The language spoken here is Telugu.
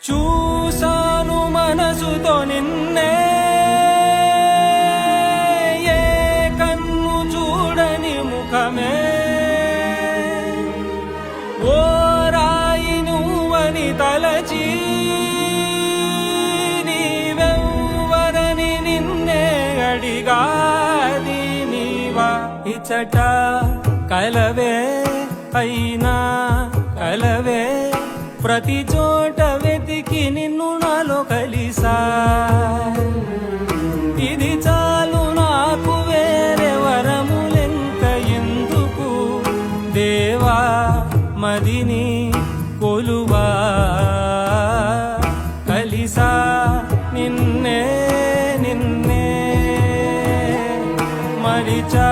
చూసాను మనసుతో నిన్నే, ఏ కన్ను చూడని ముఖమే, ఓ రాయి నువ్వని తలచి నీవెవ్వరని నిన్నే అడిగాది నీవా. ఇచ్చట కలవే అయినా కలవే, ప్రతి చోట వెతికి నిన్ను నాలో కలిసా. ఇది చాలు నాకు, వేరే వరములెంత ఎందుకు, దేవా మదిని కొలువా. కలిసా నిన్నే నిన్నే మరిచా